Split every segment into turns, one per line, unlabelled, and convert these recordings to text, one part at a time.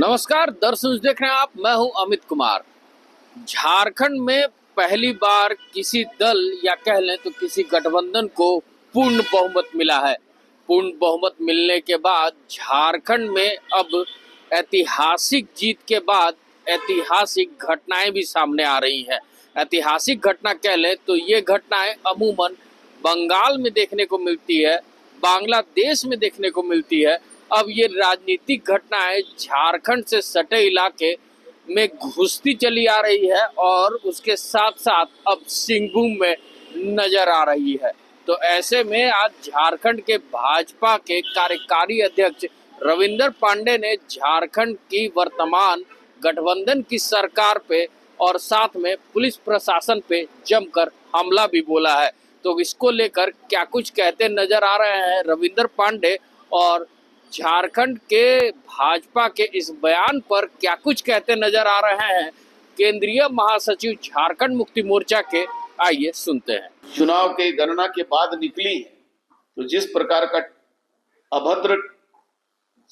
नमस्कार दर्शक देख रहे हैं आप। मैं हूं अमित कुमार। झारखंड में पहली बार किसी दल या कह लें तो किसी गठबंधन को पूर्ण बहुमत मिला है। पूर्ण बहुमत मिलने के बाद झारखंड में अब ऐतिहासिक जीत के बाद ऐतिहासिक घटनाएं भी सामने आ रही हैं। ऐतिहासिक घटना कह लें तो ये घटनाएं अमूमन बंगाल में देखने को मिलती है, बांग्लादेश में देखने को मिलती है। अब ये राजनीतिक घटनाएं झारखंड से सटे इलाके में घुसती चली आ रही है और उसके साथ साथ अब सिंहभूम में नजर आ रही है। तो ऐसे में आज झारखंड के भाजपा के कार्यकारी अध्यक्ष रविंदर पांडे ने झारखंड की वर्तमान गठबंधन की सरकार पे और साथ में पुलिस प्रशासन पे जमकर हमला भी बोला है। तो इसको लेकर क्या कुछ कहते नजर आ रहे हैं रविंदर पांडे और झारखंड के भाजपा के इस बयान पर क्या कुछ कहते नजर आ रहे हैं केंद्रीय महासचिव झारखंड मुक्ति मोर्चा के, आइए सुनते हैं।
चुनाव के गणना के बाद निकली है तो जिस प्रकार का अभद्र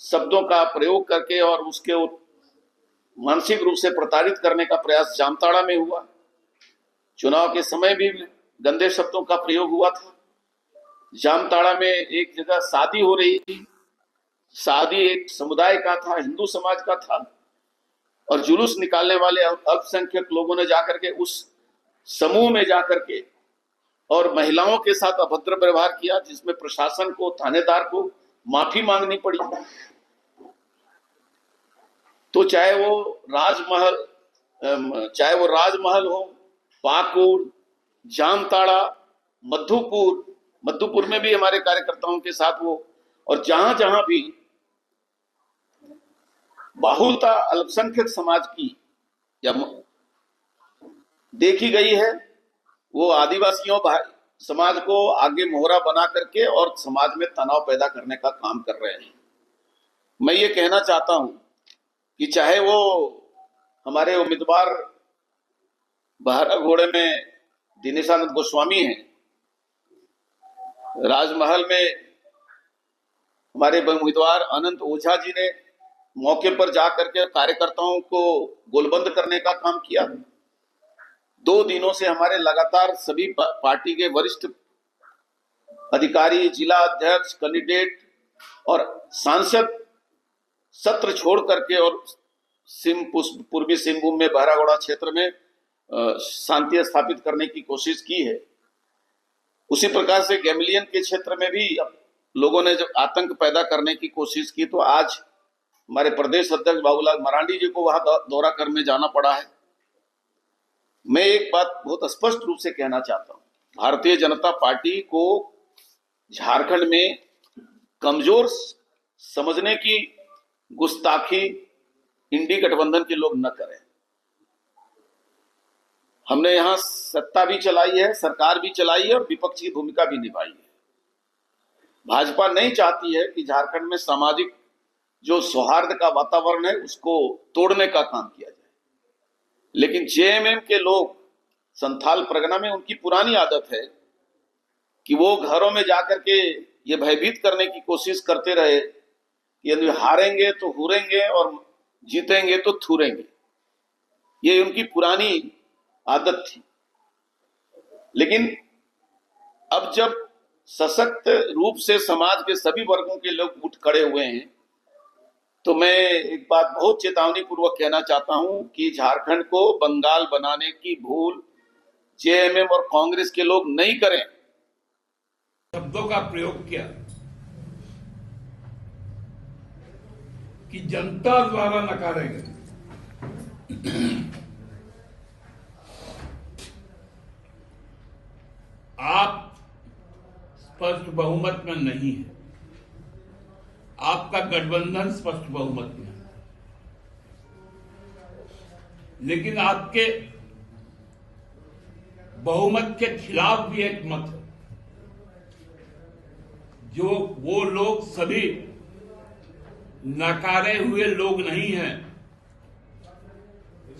शब्दों का प्रयोग करके और उसके मानसिक रूप से प्रताड़ित करने का प्रयास जामताड़ा में हुआ। चुनाव के समय भी गंदे शब्दों का प्रयोग हुआ था। जामताड़ा में एक जगह शादी हो रही थी, शादी एक समुदाय का था, हिंदू समाज का था, और जुलूस निकालने वाले अल्पसंख्यक लोगों ने जाकर के उस समूह में जाकर के और महिलाओं के साथ अभद्र व्यवहार किया, जिसमें प्रशासन को, थानेदार को माफी मांगनी पड़ी। तो चाहे वो राजमहल हो, पाकुड़, जामताड़ा, मधुपुर में भी हमारे कार्यकर्ताओं के साथ वो, और जहां जहां भी बहुलता अल्पसंख्यक समाज की या देखी गई है, वो आदिवासियों समाज को आगे मोहरा बना करके और समाज में तनाव पैदा करने का काम कर रहे हैं। मैं ये कहना चाहता हूं कि चाहे वो हमारे उम्मीदवार बहरा घोड़े में दिनेशानंद गोस्वामी हैं, राजमहल में हमारे उम्मीदवार अनंत ओझा जी ने मौके पर जाकर के कार्यकर्ताओं को गोलबंद करने का काम किया। 2 दिनों से हमारे लगातार सभी पार्टी के वरिष्ठ अधिकारी, जिला अध्यक्ष, कैंडिडेट और सांसद सत्र छोड़ करके और पूर्वी सिंहभूम में बहरागोड़ा क्षेत्र में शांति स्थापित करने की कोशिश की है। उसी प्रकार से गैमलियन के क्षेत्र में भी लोगों ने जब आतंक पैदा करने की कोशिश की, तो आज हमारे प्रदेश अध्यक्ष बाबूलाल मरांडी जी को वहां दौरा करने जाना पड़ा है। मैं एक बात बहुत स्पष्ट रूप से कहना चाहता हूं, भारतीय जनता पार्टी को झारखंड में कमजोर समझने की गुस्ताखी इंडी गठबंधन के लोग न करें। हमने यहां सत्ता भी चलाई है, सरकार भी चलाई है और विपक्ष की भूमिका भी निभाई है। भाजपा नहीं चाहती है कि झारखंड में सामाजिक जो सौहार्द का वातावरण है उसको तोड़ने का काम किया जाए, लेकिन जेएमएम के लोग संथाल परगना में उनकी पुरानी आदत है कि वो घरों में जाकर के ये भयभीत करने की कोशिश करते रहे कि यदि हारेंगे तो हुरेंगे और जीतेंगे तो थूरेंगे। ये उनकी पुरानी आदत थी। लेकिन अब जब सशक्त रूप से समाज के सभी वर्गों के लोग उठ खड़े हुए हैं, तो मैं एक बात बहुत चेतावनी पूर्वक कहना चाहता हूं कि झारखंड को बंगाल बनाने की भूल जेएमएम और कांग्रेस के लोग नहीं करें।
शब्दों का प्रयोग किया कि जनता द्वारा नकारे गए। आप स्पष्ट बहुमत में नहीं है, आपका गठबंधन स्पष्ट बहुमत में है, लेकिन आपके बहुमत के खिलाफ भी एक मत है। जो वो लोग सभी नकारे हुए लोग नहीं हैं,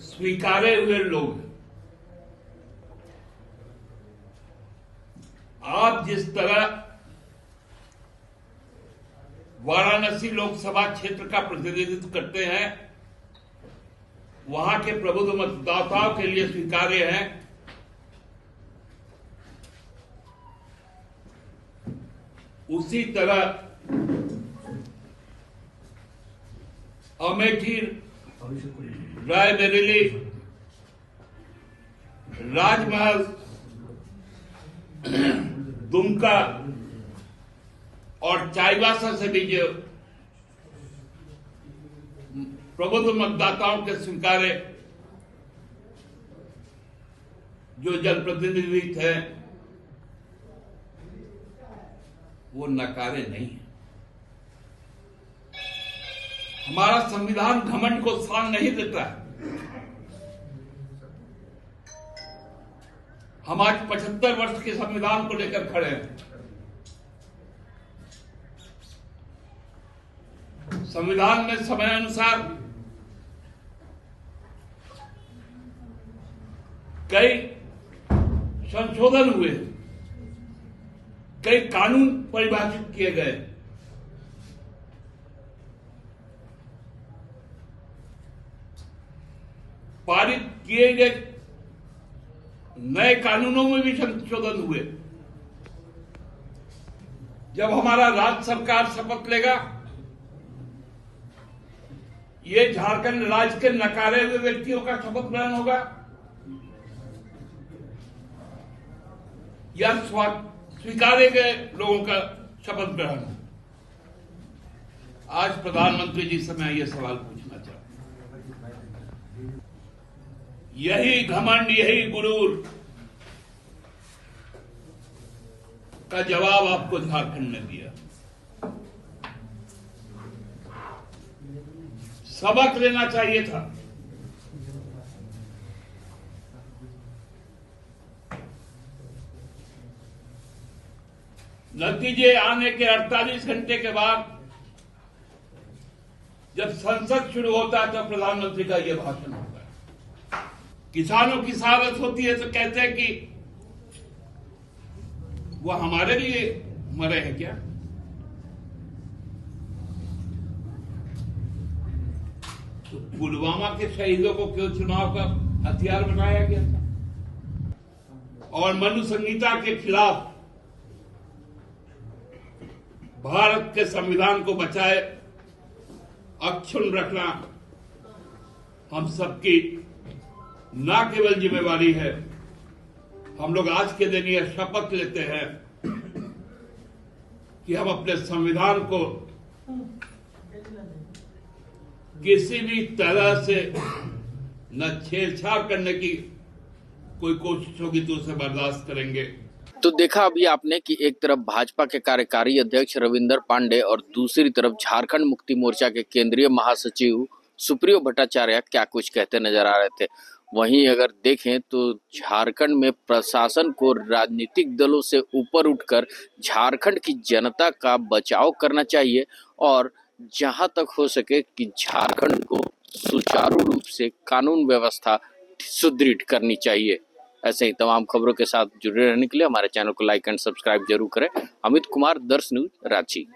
स्वीकारे हुए लोग हैं। आप जिस तरह वाराणसी लोकसभा क्षेत्र का प्रतिनिधित्व करते हैं, वहां के प्रबुद्ध मतदाताओं के लिए स्वीकार्य है, उसी तरह अमेठी, रायबरेली, राजमहल, दुमका और चाईबासा से भी जो प्रबुद्ध मतदाताओं के स्वीकार्य जो जनप्रतिनिधि थे वो नकारे नहीं है। हमारा संविधान घमंड को स्थान नहीं देता है। हम आज 75 वर्ष के संविधान को लेकर खड़े हैं। संविधान में समय अनुसार कई संशोधन हुए, कई कानून परिभाषित किए गए। पारित किए गए नए कानूनों में भी संशोधन हुए। जब हमारा राज्य सरकार शपथ लेगा, ये झारखंड राज्य के नकारे हुए व्यक्तियों का शपथ ग्रहण होगा या स्वीकारे गए लोगों का शपथ ग्रहण होगा? आज प्रधानमंत्री जी से मैं ये सवाल पूछना चाहता हूं। यही घमंड, यही गुरूर का जवाब आपको झारखंड ने दिया। सबक लेना चाहिए था। नतीजे आने के 48 घंटे के बाद जब संसद शुरू होता है तो प्रधानमंत्री का यह भाषण होता है। किसानों की शहादत होती है तो कहते हैं कि वो हमारे लिए मरे हैं क्या? तो पुलवामा के शहीदों को क्यों चुनाव का हथियार बनाया गया था? और मनु संहिता के खिलाफ भारत के संविधान को बचाए अक्षुण्ण रखना हम सबकी न केवल जिम्मेवारी है, हम लोग आज के दिन यह शपथ लेते हैं कि हम अपने संविधान को किसी भी तरह से न छेड़छाड़ करने की कोई कोशिश होगी तो उसे बर्दाश्त करेंगे।
तो देखा अभी आपने कि एक तरफ भाजपा के कार्यकारी अध्यक्ष रविंदर पांडे और दूसरी तरफ झारखंड मुक्ति मोर्चा के केंद्रीय महासचिव सुप्रियो भट्टाचार्य क्या कुछ कहते नजर आ रहे थे। वहीं अगर देखें तो झारखंड में प्रशासन को राजनीतिक दलों से ऊपर उठकर झारखंड की जनता का बचाव करना चाहिए और जहां तक हो सके कि झारखंड को सुचारू रूप से कानून व्यवस्था सुदृढ़ करनी चाहिए। ऐसे ही तमाम खबरों के साथ जुड़े रहने के लिए हमारे चैनल को लाइक एंड सब्सक्राइब जरूर करें। अमित कुमार, दर्श न्यूज, रांची।